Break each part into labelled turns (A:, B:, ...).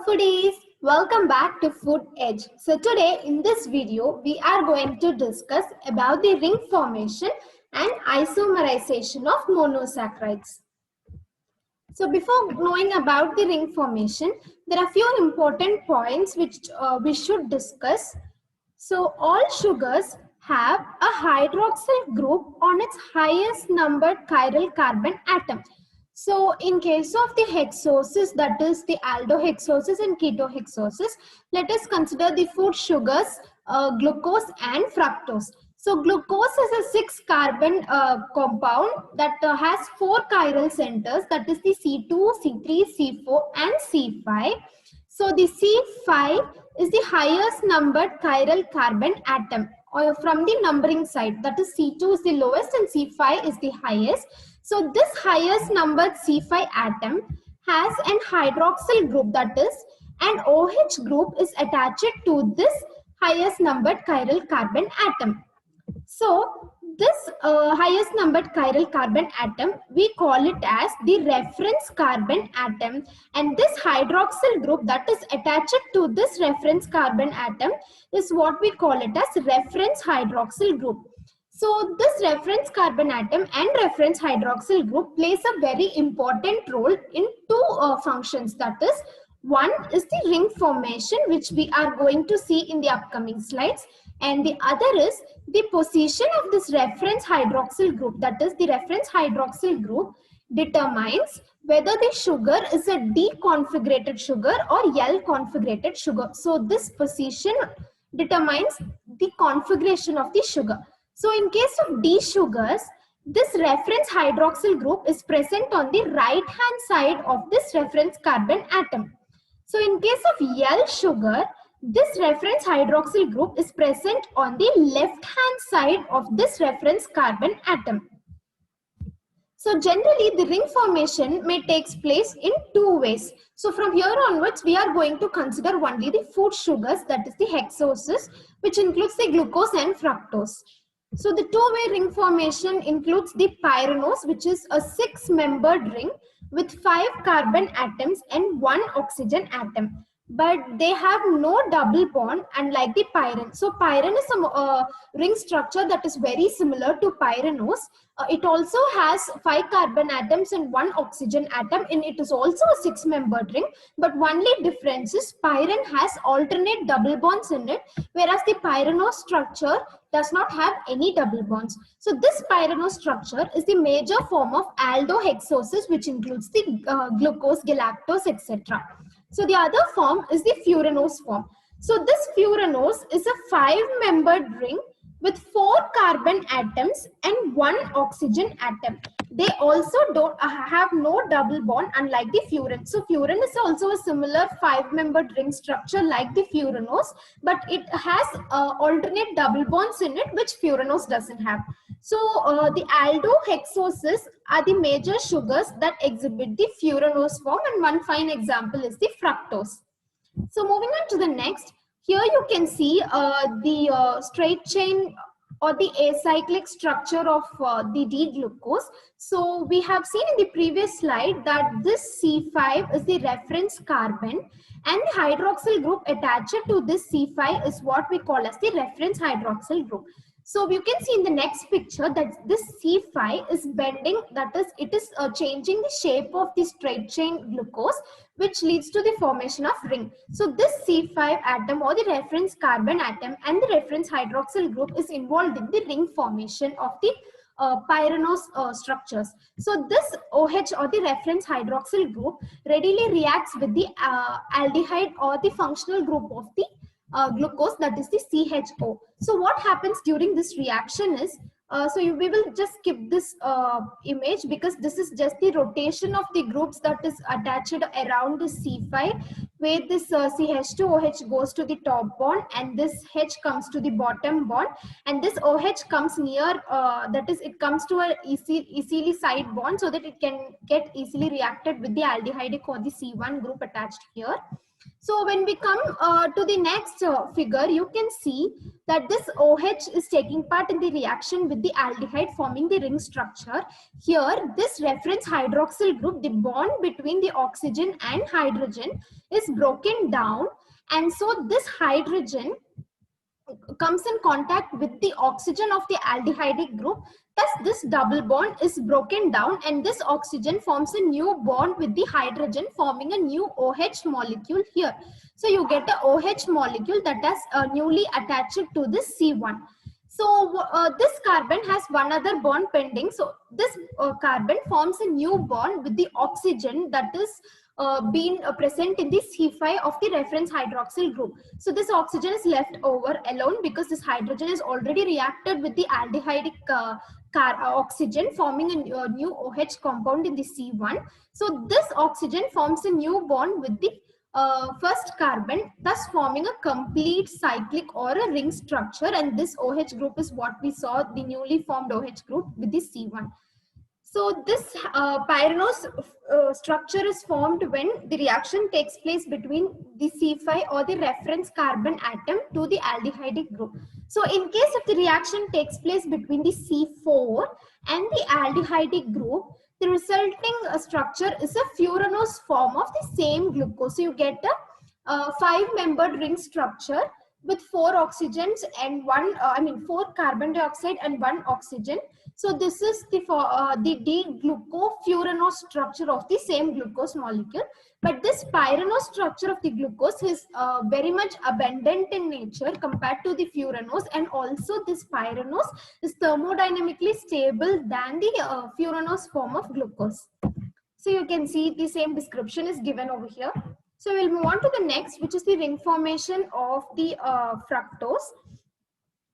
A: foodies, welcome back to Food Edge. So today in this video we are going to discuss about the ring formation and isomerization of monosaccharides. So before knowing about the ring formation, there are few important points which we should discuss. So all sugars have a hydroxyl group on its highest numbered chiral carbon atom. So in case of the hexoses, that is the aldohexoses and ketohexoses, let us consider the food sugars, glucose and fructose. So glucose is a 6 carbon compound that has 4 chiral centers, that is the C2, C3, C4 and C5. So the C5 is the highest numbered chiral carbon atom from the numbering side, that is C2 is the lowest and C5 is the highest. So this highest numbered C5 atom has an hydroxyl group, that is an OH group is attached to this highest numbered chiral carbon atom. So this highest numbered chiral carbon atom, we call it as the reference carbon atom, and this hydroxyl group that is attached to this reference carbon atom is what we call it as reference hydroxyl group. So this reference carbon atom and reference hydroxyl group plays a very important role in two functions, that is, one is the ring formation, which we are going to see in the upcoming slides, and the other is the position of this reference hydroxyl group, that is the reference hydroxyl group determines whether the sugar is a D-configurated sugar or L-configurated sugar. So this position determines the configuration of the sugar. So in case of D sugars, this reference hydroxyl group is present on the right hand side of this reference carbon atom. So in case of L sugar, this reference hydroxyl group is present on the left hand side of this reference carbon atom. So generally the ring formation may takes place in two ways. So from here onwards we are going to consider only the food sugars, that is the hexoses, which includes the glucose and fructose. So the two-way ring formation includes the pyranose, which is a 6-membered ring with 5 carbon atoms and 1 oxygen atom. But they have no double bond, unlike the pyran. So pyran is a ring structure that is very similar to pyranose. It also has 5 carbon atoms and 1 oxygen atom, and it is also a 6-membered ring. But only difference is pyran has alternate double bonds in it, whereas the pyranose structure does not have any double bonds. So this pyranose structure is the major form of aldohexoses, which includes the glucose, galactose, etc. So the other form is the furanose form. So this furanose is a 5-membered ring with 4 carbon atoms and 1 oxygen atom. They also don't have no double bond, unlike the furan. So furan is also a similar 5-membered ring structure like the furanose, but it has alternate double bonds in it, which furanose doesn't have. So the aldohexoses are the major sugars that exhibit the furanose form, and one fine example is the fructose. So moving on to the next, here you can see the straight chain or the acyclic structure of the D-glucose. So we have seen in the previous slide that this C5 is the reference carbon, and the hydroxyl group attached to this C5 is what we call as the reference hydroxyl group. So you can see in the next picture that this C5 is bending, that is, it is changing the shape of the straight chain glucose, which leads to the formation of ring. So this C5 atom or the reference carbon atom and the reference hydroxyl group is involved in the ring formation of the pyranose structures. So this OH or the reference hydroxyl group readily reacts with the aldehyde or the functional group of the glucose, that is the CHO. So what happens during this reaction is, we will just skip this image because this is just the rotation of the groups that is attached around the C5, where this CH2OH goes to the top bond and this H comes to the bottom bond, and this OH comes near, that is, it comes to a easily side bond so that it can get easily reacted with the aldehyde or the C1 group attached here. So when we come to the next figure, you can see that this OH is taking part in the reaction with the aldehyde, forming the ring structure. Here, this reference hydroxyl group, the bond between the oxygen and hydrogen is broken down, and so this hydrogen comes in contact with the oxygen of the aldehydic group. Thus this double bond is broken down, and this oxygen forms a new bond with the hydrogen, forming a new OH molecule here. So you get a OH molecule that has newly attached to this C1. So this carbon has one other bond pending. So this carbon forms a new bond with the oxygen that is been present in the C5 of the reference hydroxyl group. So this oxygen is left over alone because this hydrogen is already reacted with the aldehydic oxygen, forming a new OH compound in the C1. So this oxygen forms a new bond with the first carbon, thus forming a complete cyclic or a ring structure, and this OH group is what we saw, the newly formed OH group with the C1. So this pyranose structure is formed when the reaction takes place between the C5 or the reference carbon atom to the aldehydic group. So in case if the reaction takes place between the C4 and the aldehydic group, the resulting structure is a furanose form of the same glucose. So you get a 5-membered ring structure with 4 oxygens and 4 carbon dioxide and 1 oxygen. So this is the D-glucofuranose structure of the same glucose molecule. But this pyranose structure of the glucose is very much abundant in nature compared to the furanose, and also this pyranose is thermodynamically stable than the furanose form of glucose. So you can see the same description is given over here. So we'll move on to the next, which is the ring formation of the fructose.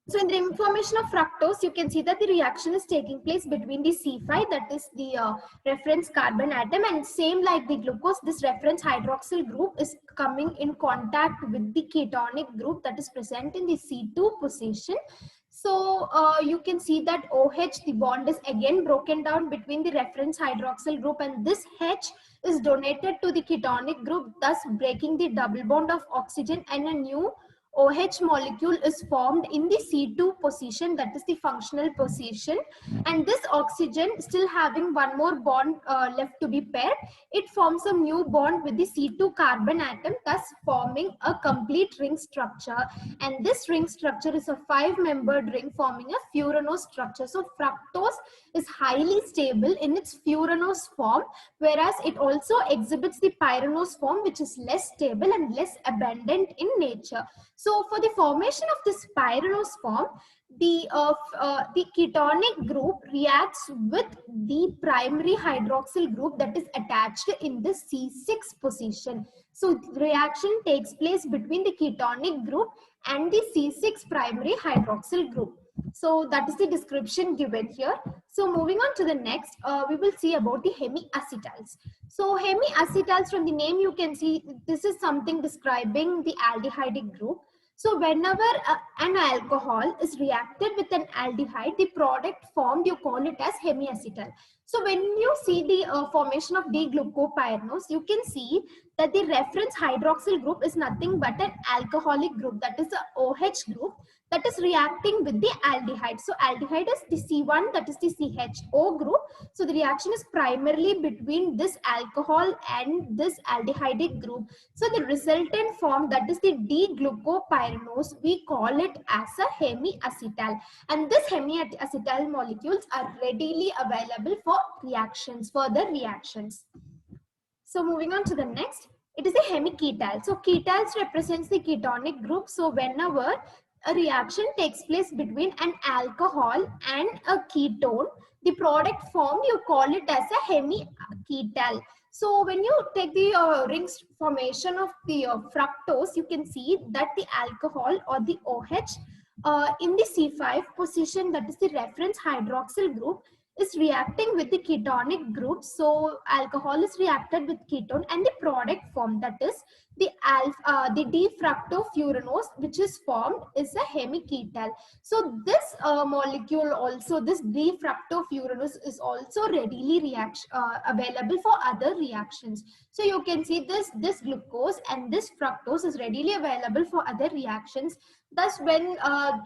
A: So in the ring formation of fructose, you can see that the reaction is taking place between the C5, that is the reference carbon atom, and same like the glucose, this reference hydroxyl group is coming in contact with the ketonic group that is present in the C2 position. So you can see that OH, the bond is again broken down between the reference hydroxyl group, and this H is donated to the ketonic group, thus breaking the double bond of oxygen, and a new OH molecule is formed in the C2 position, that is the functional position. And this oxygen still having one more bond left to be paired, it forms a new bond with the C2 carbon atom, thus forming a complete ring structure. And this ring structure is a 5-membered ring forming a furanose structure. So fructose is highly stable in its furanose form, whereas it also exhibits the pyranose form, which is less stable and less abundant in nature. So for the formation of this pyranose form, the ketonic group reacts with the primary hydroxyl group that is attached in the C6 position. So the reaction takes place between the ketonic group and the C6 primary hydroxyl group. So that is the description given here. So moving on to the next, we will see about the hemiacetals. So hemiacetals, from the name you can see this is something describing the aldehydic group. So whenever an alcohol is reacted with an aldehyde, the product formed, you call it as hemiacetal. So when you see the formation of D-glucopyranose, you can see that the reference hydroxyl group is nothing but an alcoholic group, that is the OH group, that is reacting with the aldehyde. So aldehyde is the C1, that is the CHO group. So the reaction is primarily between this alcohol and this aldehydic group. So the resultant form, that is the D-glucopyranose, we call it as a hemiacetal. And this hemiacetal molecules are readily available for reactions, further reactions. So moving on to the next, it is a hemiketal. So ketals represents the ketonic group. So whenever a reaction takes place between an alcohol and a ketone, the product formed, you call it as a hemiketal. So when you take the ring formation of the fructose, you can see that the alcohol or the OH in the C5 position, that is the reference hydroxyl group, is reacting with the ketonic group. So alcohol is reacted with ketone and the product formed, that is the d-fructofuranose, which is formed, is a hemiketal. So this molecule also, this d-fructofuranose is also readily available for other reactions. So you can see this glucose and this fructose is readily available for other reactions. Thus, when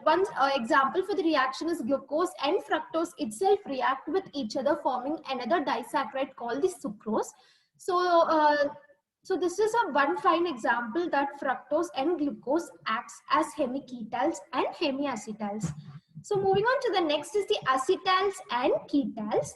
A: one example for the reaction is glucose and fructose itself react with each other, forming another disaccharide called the sucrose. So, so this is a one fine example that fructose and glucose acts as hemiketals and hemiacetals. So moving on to the next is the acetals and ketals.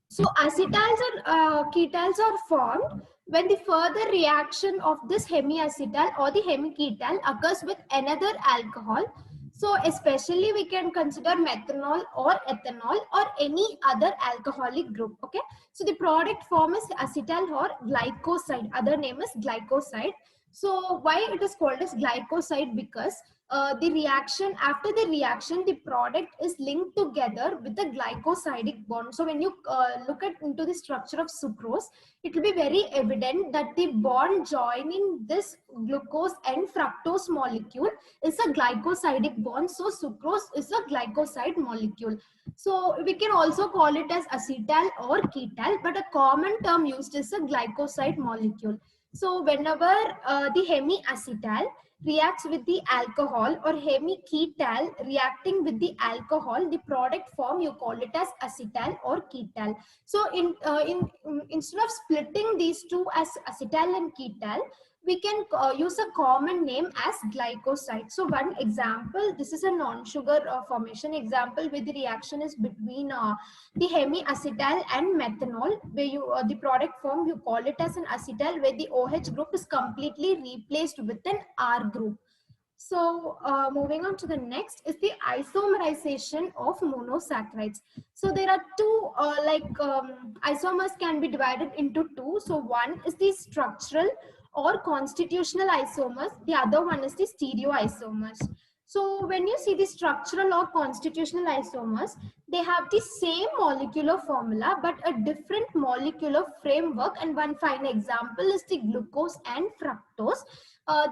A: So acetals and ketals are formed when the further reaction of this hemiacetal or the hemiketal occurs with another alcohol. So especially we can consider methanol or ethanol or any other alcoholic group. Okay. So the product form is acetal or glycoside. Other name is glycoside. So why it is called as glycoside? Because the reaction, after the reaction, the product is linked together with the glycosidic bond. So when you look at into the structure of sucrose, it will be very evident that the bond joining this glucose and fructose molecule is a glycosidic bond. So sucrose is a glycoside molecule. So we can also call it as acetal or ketal, but a common term used is a glycoside molecule. So whenever the hemiacetal reacts with the alcohol or hemiketal reacting with the alcohol, the product form you call it as acetal or ketal. So instead of splitting these two as acetal and ketal, we can use a common name as glycoside. So one example, this is a non-sugar formation example where the reaction is between the hemiacetal and methanol, where you the product form you call it as an acetal, where the OH group is completely replaced with an R group. So moving on to the next is the isomerization of monosaccharides. So there are two isomers can be divided into two. So one is the structural or constitutional isomers. The other one is the stereoisomers. So when you see the structural or constitutional isomers, they have the same molecular formula but a different molecular framework. And one fine example is the glucose and fructose.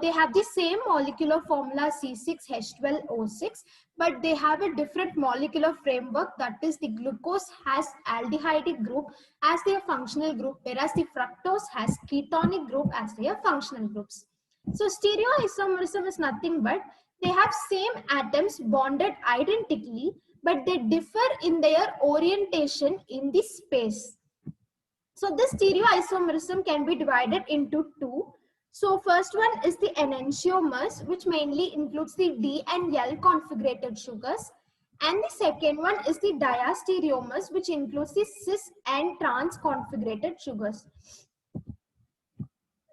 A: They have the same molecular formula C6H12O6, but they have a different molecular framework. That is, the glucose has aldehydic group as their functional group, whereas the fructose has ketonic group as their functional groups. So stereoisomerism is nothing but they have same atoms bonded identically, but they differ in their orientation in the space. So this stereoisomerism can be divided into two. So first one is the enantiomers, which mainly includes the D and L configurated sugars. And the second one is the diastereomers, which includes the cis and trans configurated sugars.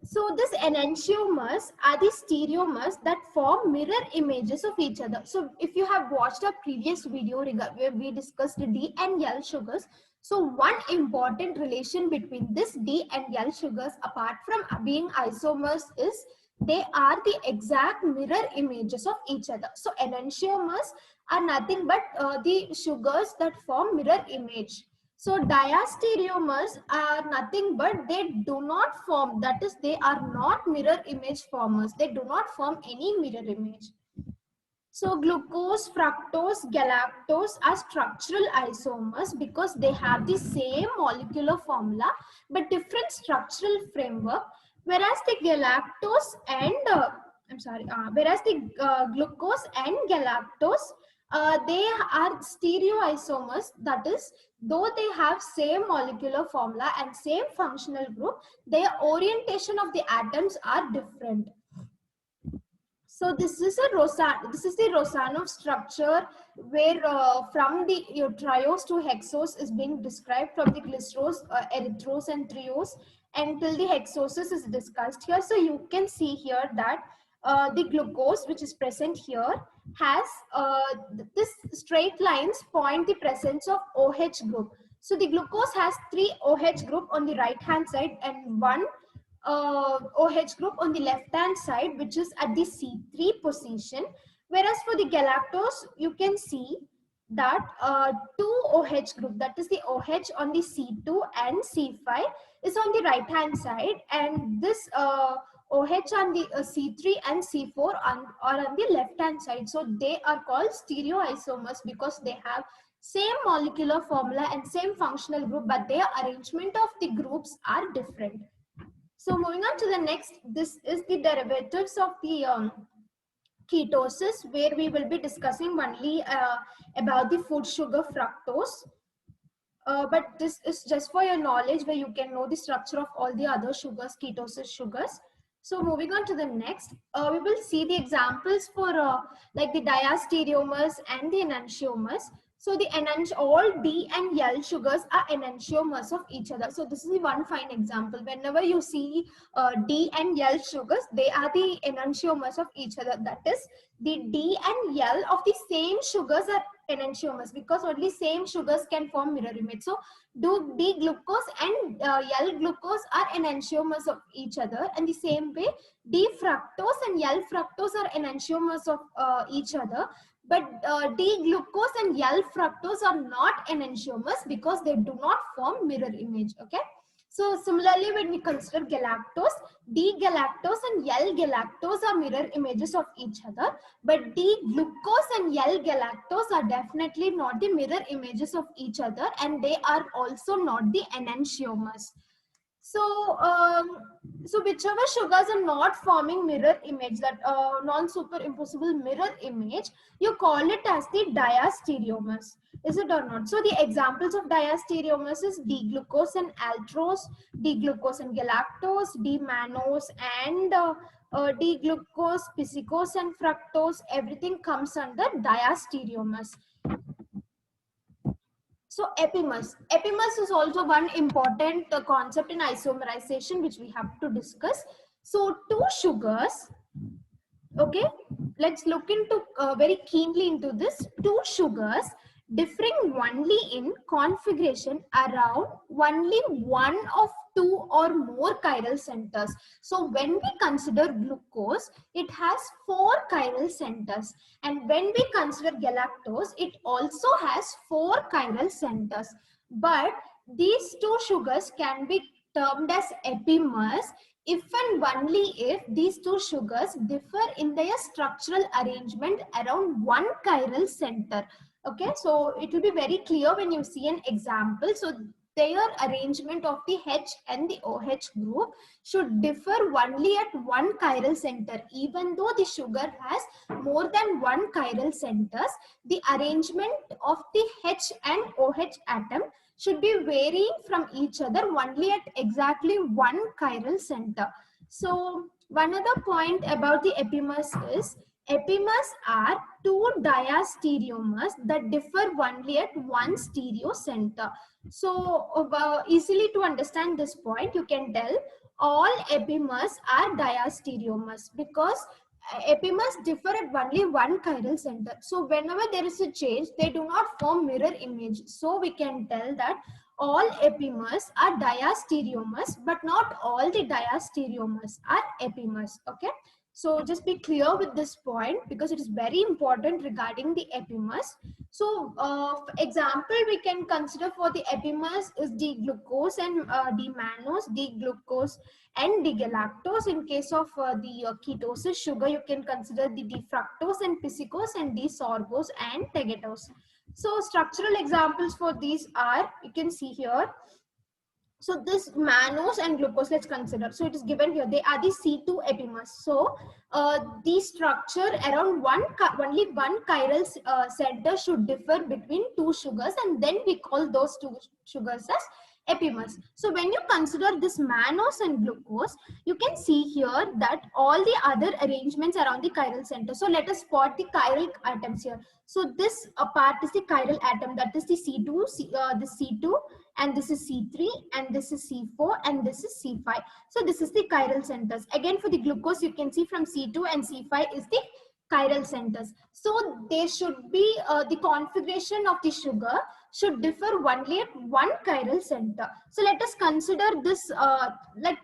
A: So these enantiomers are the stereomers that form mirror images of each other. So if you have watched a previous video where we discussed D and L sugars, so one important relation between this D and L sugars, apart from being isomers, is they are the exact mirror images of each other. So enantiomers are nothing but the sugars that form mirror image. So diastereomers are nothing but they do not form, that is, they are not mirror image formers. They do not form any mirror image. So glucose, fructose, galactose are structural isomers because they have the same molecular formula but different structural framework. Whereas the galactose and glucose and galactose, they are stereoisomers. That is, though they have same molecular formula and same functional group, their orientation of the atoms are different. So this is the Rosanov structure where from the triose to hexose is being described, from the glycerose, erythrose and triose until the hexoses is discussed here. So you can see here that the glucose which is present here has this straight lines point the presence of OH group. So the glucose has 3 OH group on the right hand side and 1 OH group on the left hand side, which is at the C3 position. Whereas for the galactose, you can see that 2 OH group, that is the OH on the C2 and C5 is on the right hand side, and this OH on the C3 and C4 are on the left hand side. So they are called stereoisomers because they have same molecular formula and same functional group, but their arrangement of the groups are different. So moving on to the next, this is the derivatives of the ketosis, where we will be discussing only about the food sugar fructose. But this is just for your knowledge, where you can know the structure of all the other sugars, ketosis sugars. So moving on to the next, we will see the examples for like the diastereomers and the enantiomers. So the all D and L sugars are enantiomers of each other. So this is the one fine example. Whenever you see D and L sugars, they are the enantiomers of each other. That is, the D and L of the same sugars are enantiomers because only same sugars can form mirror image. So do D glucose and L glucose are enantiomers of each other, and the same way D fructose and L fructose are enantiomers of each other. But D glucose and L fructose are not enantiomers because they do not form mirror image. Okay. So similarly, when we consider galactose, D-galactose and L-galactose are mirror images of each other, but D-glucose and L-galactose are definitely not the mirror images of each other, and they are also not the enantiomers. So whichever sugars are not forming mirror image, that non-superimposable mirror image, you call it as the diastereomers. Is it or not? So the examples of diastereomers is D-glucose and maltose, D-glucose and galactose, D-mannose and D-glucose, piscicose and fructose. Everything comes under diastereomers. So epimers. Epimers is also one important concept in isomerization which we have to discuss. So two sugars, okay, let's look into very keenly into this. Two sugars differing only in configuration around only one of two or more chiral centers. So when we consider glucose, it has 4 chiral centers, and when we consider galactose, it also has 4 chiral centers. But these two sugars can be termed as epimers if and only if these two sugars differ in their structural arrangement around one chiral center. Okay, so it will be very clear when you see an example. So their arrangement of the H and the OH group should differ only at one chiral center. Even though the sugar has more than one chiral centers, the arrangement of the H and OH atom should be varying from each other only at exactly one chiral center. So one other point about the epimers is, epimers are two diastereomers that differ only at one stereo center. So easily to understand this point, you can tell all epimers are diastereomers because epimers differ at only one chiral center. So whenever there is a change, they do not form mirror image. So we can tell that all epimers are diastereomers, but not all the diastereomers are epimers. Okay. So just be clear with this point because it is very important regarding the epimers. So for example, we can consider for the epimers is D-glucose and D-mannose, D-glucose and D-galactose. In case of the ketosis sugar, you can consider the D-fructose and piscicose and D-sorbose and tegatose. So structural examples for these are, you can see here. So this mannose and glucose, let's consider. So it is given here. They are the C2 epimers. So the structure around only one chiral center should differ between two sugars, and then we call those two sugars as epimers. So when you consider this mannose and glucose, you can see here that all the other arrangements around the chiral center. So let us spot the chiral atoms here. So this part is the chiral atom, that is the C2, the C2, and this is C3, and this is C4, and this is C5. So this is the chiral centers. Again, for the glucose, you can see from C2 and C5 is the chiral centers. So they should be, the configuration of the sugar should differ only at one chiral center. So let us consider this,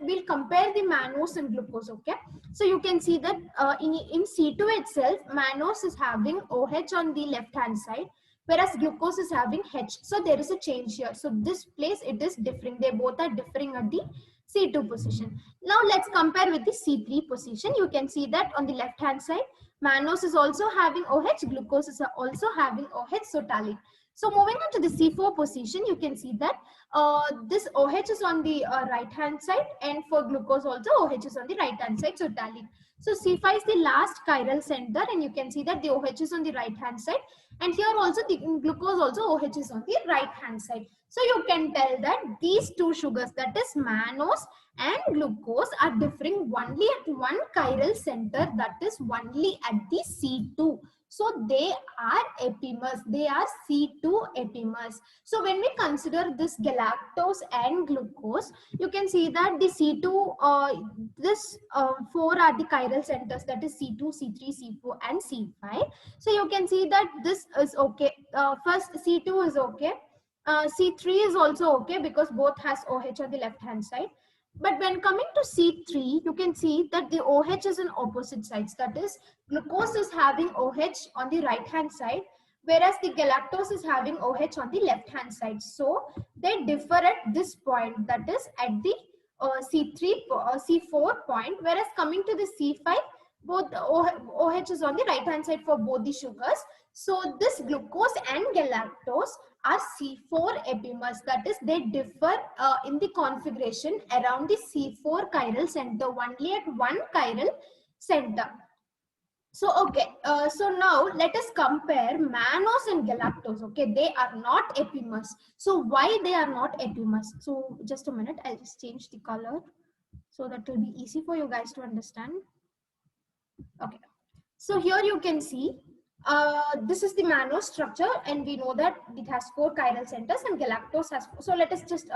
A: we'll compare the mannose and glucose, okay? So you can see that in C2 itself, mannose is having OH on the left hand side, whereas glucose is having H. So there is a change here. So this place it is differing. They both are differing at the C2 position. Now let's compare with the C3 position. You can see that on the left hand side, mannose is also having OH, glucose is also having OH, so tallied. So moving on to the C4 position, you can see that this OH is on the right hand side, and for glucose also OH is on the right hand side, so tallied. So C5 is the last chiral center, and you can see that the OH is on the right hand side, and here also the glucose also OH is on the right hand side. So you can tell that these two sugars, that is mannose and glucose, are differing only at one chiral center, that is only at the C2. So they are epimers. They are C2 epimers. So when we consider this galactose and glucose, you can see that the C2, four are the chiral centers, that is C2, C3, C4 and C5. So you can see that this is okay. First C2 is okay. C3 is also okay because both has OH on the left hand side. But when coming to C3, you can see that the OH is on opposite sides. That is, glucose is having OH on the right hand side, whereas the galactose is having OH on the left hand side. So they differ at this point, that is at the C4 point, whereas coming to the C5, both OH is on the right hand side for both the sugars. So this glucose and galactose are C4 epimers, that is they differ in the configuration around the C4 chiral center, only at one chiral center. So okay, so now let us compare mannose and galactose. Okay, they are not epimers. So why they are not epimers? So just a minute, I'll just change the color so that will be easy for you guys to understand. Okay, so here you can see this is the mannose structure, and we know that it has 4 chiral centers, and galactose has 4. So let us just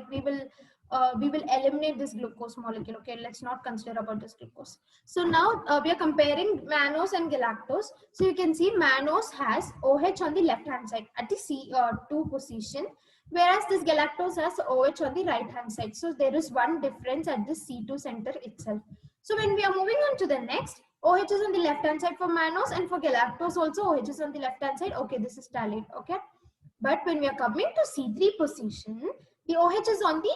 A: we will eliminate this glucose molecule. Okay, let's not consider about this glucose. So now we are comparing mannose and galactose. So you can see mannose has OH on the left hand side at the C2 position, whereas this galactose has OH on the right hand side. So there is one difference at the C2 center itself. So when we are moving on to the next, OH is on the left hand side for mannose, and for galactose also OH is on the left hand side. Okay, this is tallied. Okay, but when we are coming to C3 position, the OH is on the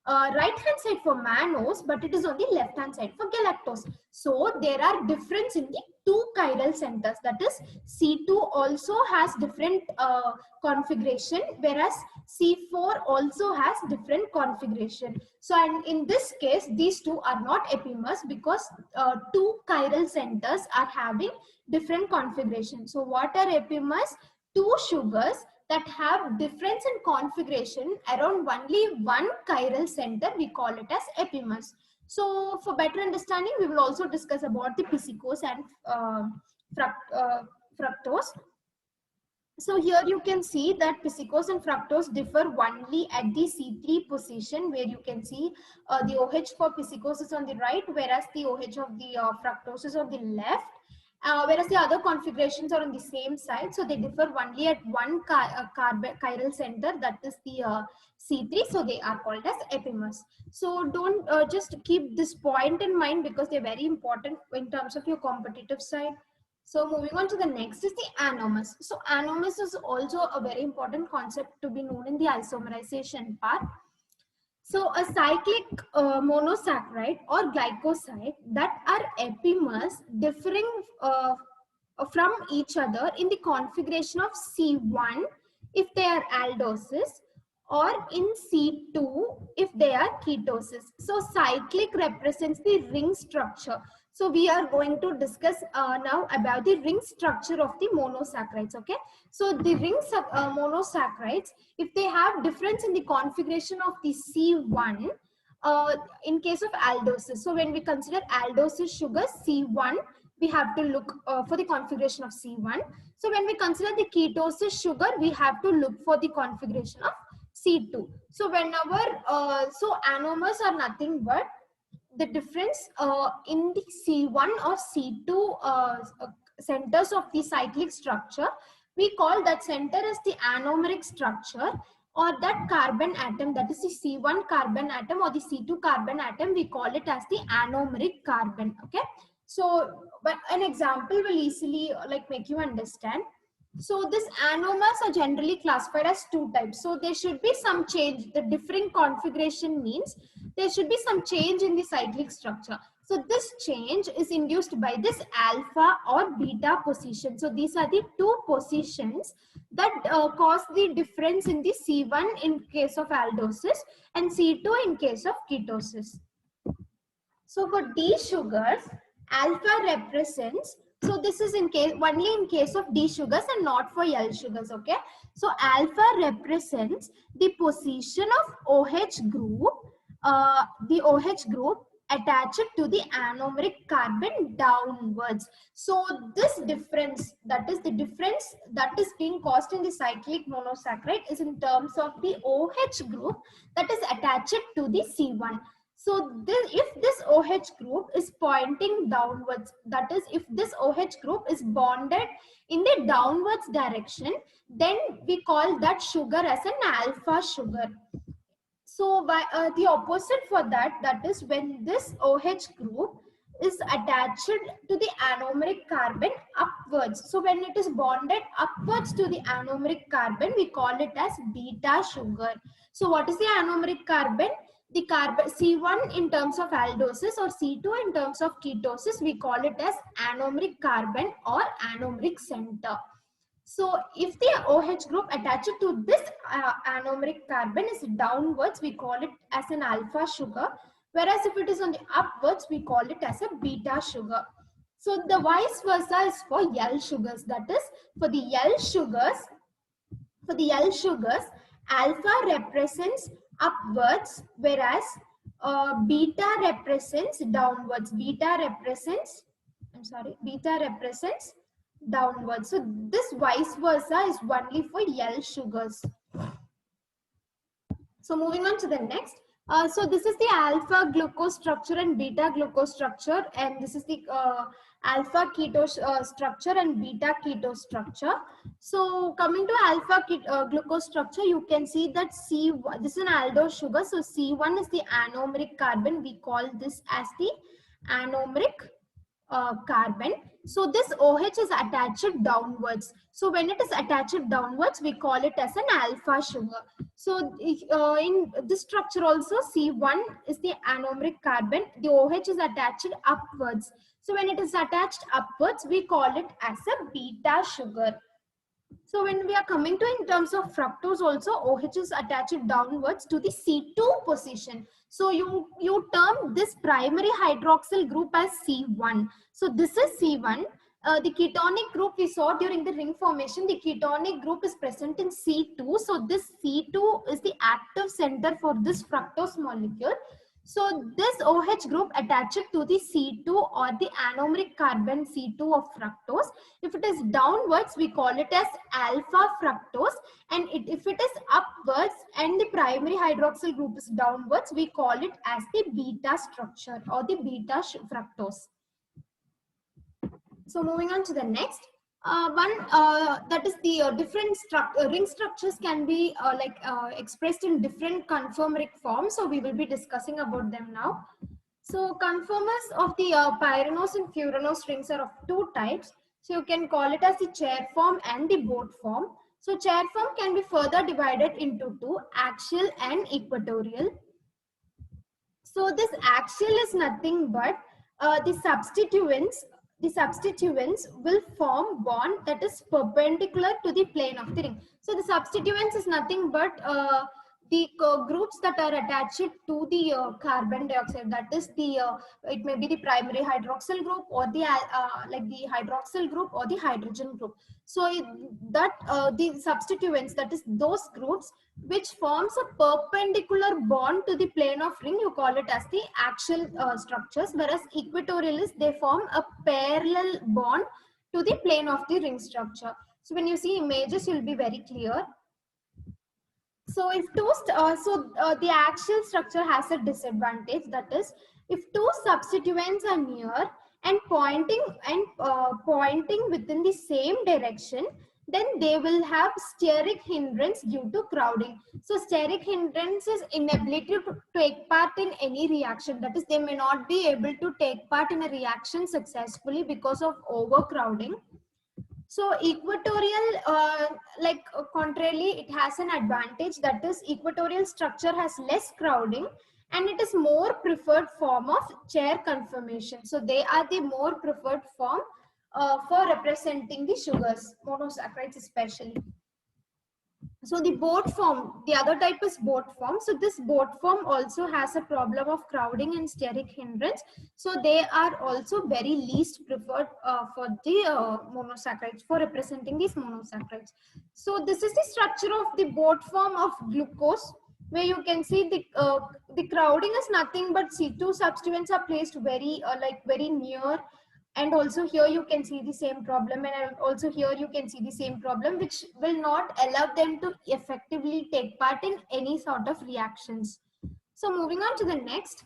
A: right hand side for mannose, but it is on the left hand side for galactose. So there are difference in the two chiral centers, that is C2 also has different configuration, whereas C4 also has different configuration. So and in this case, these two are not epimers because two chiral centers are having different configuration. So what are epimers? Two sugars that have difference in configuration around only one chiral center, we call it as epimers. So for better understanding, we will also discuss about the piscose and fructose. So here you can see that piscose and fructose differ only at the C3 position, where you can see the OH for piscose is on the right, whereas the OH of the fructose is on the left. Whereas the other configurations are on the same side, so they differ only at one chiral center, that is the C3, so they are called as epimers. So don't just keep this point in mind because they're very important in terms of your competitive side. So moving on to the next is the anomers. So anomers is also a very important concept to be known in the isomerization part. So a cyclic monosaccharide or glycoside that are epimers differing from each other in the configuration of C1 if they are aldoses, or in C2 if they are ketoses. So cyclic represents the ring structure. So we are going to discuss now about the ring structure of the monosaccharides. Okay, so the monosaccharides, if they have difference in the configuration of the C1 in case of aldoses. So when we consider aldoses sugar C1, we have to look for the configuration of C1. So when we consider the ketosis sugar, we have to look for the configuration of C2. So whenever, so anomers are nothing but the difference in the C1 or C2 centers of the cyclic structure. We call that center as the anomeric structure, or that carbon atom, that is the C1 carbon atom or the C2 carbon atom, we call it as the anomeric carbon. Okay, so but an example will easily like make you understand. So these anomers are generally classified as two types. So there should be some change. The differing configuration means there should be some change in the cyclic structure. So this change is induced by this alpha or beta position. So these are the two positions that cause the difference in the C1 in case of aldosis and C2 in case of ketosis. So for D sugars, alpha represents, so this is in case only in case of D sugars and not for L sugars, okay? So alpha represents the position of OH group, the OH group attached to the anomeric carbon downwards. So this difference, that is the difference that is being caused in the cyclic monosaccharide, is in terms of the OH group that is attached to the C1. So if this OH group is pointing downwards, that is if this OH group is bonded in the downwards direction, then we call that sugar as an alpha sugar. So by the opposite for that, that is when this OH group is attached to the anomeric carbon upwards. So when it is bonded upwards to the anomeric carbon, we call it as beta sugar. So what is the anomeric carbon? The carbon C1 in terms of aldosis or C2 in terms of ketosis, we call it as anomeric carbon or anomeric center. So if the OH group attached to this anomeric carbon is downwards, we call it as an alpha sugar. Whereas if it is on the upwards, we call it as a beta sugar. So the vice versa is for L sugars. That is for the L sugars, alpha represents upwards, whereas beta represents downwards. Beta represents downwards. So this vice versa is only for L sugars. So moving on to the next. So this is the alpha glucose structure and beta glucose structure, and this is the alpha keto structure and beta keto structure. So coming to alpha glucose structure, you can see that this is an aldose sugar. So C1 is the anomeric carbon. We call this as the anomeric carbon. So this OH is attached downwards. So when it is attached downwards, we call it as an alpha sugar. So in this structure also, C1 is the anomeric carbon. The OH is attached upwards. So when it is attached upwards, we call it as a beta sugar. So when we are coming to in terms of fructose also, OH is attached downwards to the C2 position. So you term this primary hydroxyl group as C1. So this is C1. The ketonic group we saw during the ring formation, the ketonic group is present in C2. So this C2 is the active center for this fructose molecule. So this OH group attached to the C2 or the anomeric carbon C2 of fructose. If it is downwards, we call it as alpha fructose, and if it is upwards and the primary hydroxyl group is downwards, we call it as the beta structure or the beta fructose. So moving on to the next. That is the different ring structures can be expressed in different conformeric forms. So we will be discussing about them now. So conformers of the pyranose and furanose rings are of two types. So you can call it as the chair form and the boat form. So chair form can be further divided into two, axial and equatorial. So this axial is nothing but the substituents will form bond that is perpendicular to the plane of the ring. So the substituents is nothing but the groups that are attached to the carbon dioxide. That is the it may be the primary hydroxyl group or the the hydroxyl group or the hydrogen group. So the substituents, that is those groups which forms a perpendicular bond to the plane of ring, you call it as the axial structures, whereas equatorial is they form a parallel bond to the plane of the ring structure. So when you see images, you'll be very clear. So if the axial structure has a disadvantage, that is if two substituents are near and pointing within the same direction, then they will have steric hindrance due to crowding. So steric hindrance is inability to take part in any reaction. That is, they may not be able to take part in a reaction successfully because of overcrowding. So equatorial, contrarily, it has an advantage, that is equatorial structure has less crowding and it is more preferred form of chair conformation. So they are the more preferred form for representing the sugars, monosaccharides especially. So the boat form, the other type is boat form. So this boat form also has a problem of crowding and steric hindrance. So they are also very least preferred for the monosaccharides, for representing these monosaccharides. So this is the structure of the boat form of glucose, where you can see the crowding is nothing but C2 substituents are placed very very near, and also here you can see the same problem, and also here you can see the same problem, which will not allow them to effectively take part in any sort of reactions. So moving on to the next,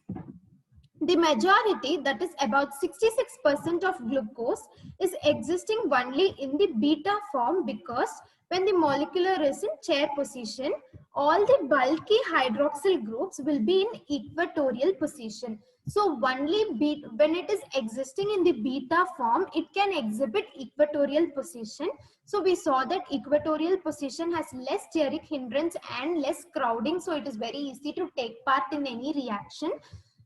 A: the majority, that is about 66% of glucose, is existing only in the beta form, because when the molecular is in chair position, all the bulky hydroxyl groups will be in equatorial position. So only when it is existing in the beta form, it can exhibit equatorial position. So we saw that equatorial position has less steric hindrance and less crowding, so it is very easy to take part in any reaction.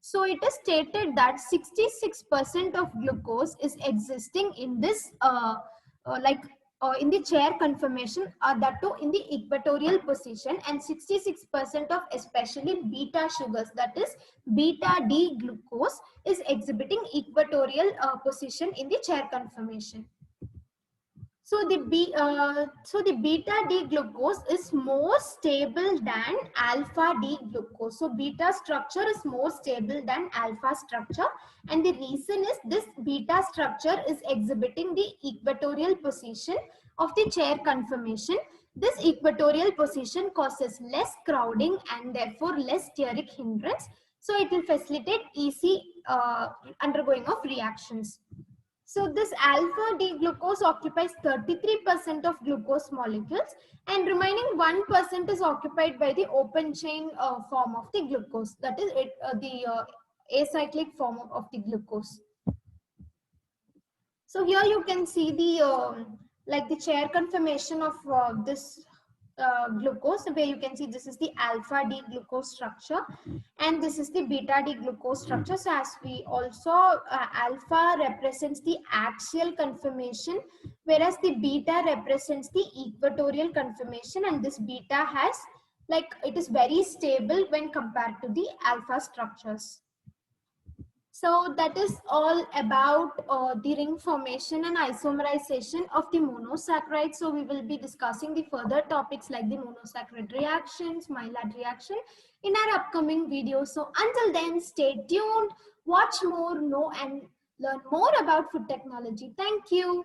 A: So it is stated that 66% of glucose is existing in this in the chair conformation, that too in the equatorial position, and 66% of especially beta sugars, that is beta D glucose, is exhibiting equatorial position in the chair conformation. So the beta D glucose is more stable than alpha D glucose. So beta structure is more stable than alpha structure, and the reason is this beta structure is exhibiting the equatorial position of the chair conformation. This equatorial position causes less crowding and therefore less steric hindrance. So it will facilitate easy undergoing of reactions. So this alpha D glucose occupies 33% of glucose molecules, and remaining 1% is occupied by the open chain form of the glucose, that is the acyclic form of the glucose. So here you can see the chair conformation of this glucose, where you can see this is the alpha D glucose structure and this is the beta D glucose structure. So as we also alpha represents the axial conformation, whereas the beta represents the equatorial conformation, and this beta has it is very stable when compared to the alpha structures. So that is all about the ring formation and isomerization of the monosaccharide. So we will be discussing the further topics like the monosaccharide reactions, Maillard reaction in our upcoming video. So until then, stay tuned, watch more, know and learn more about food technology. Thank you.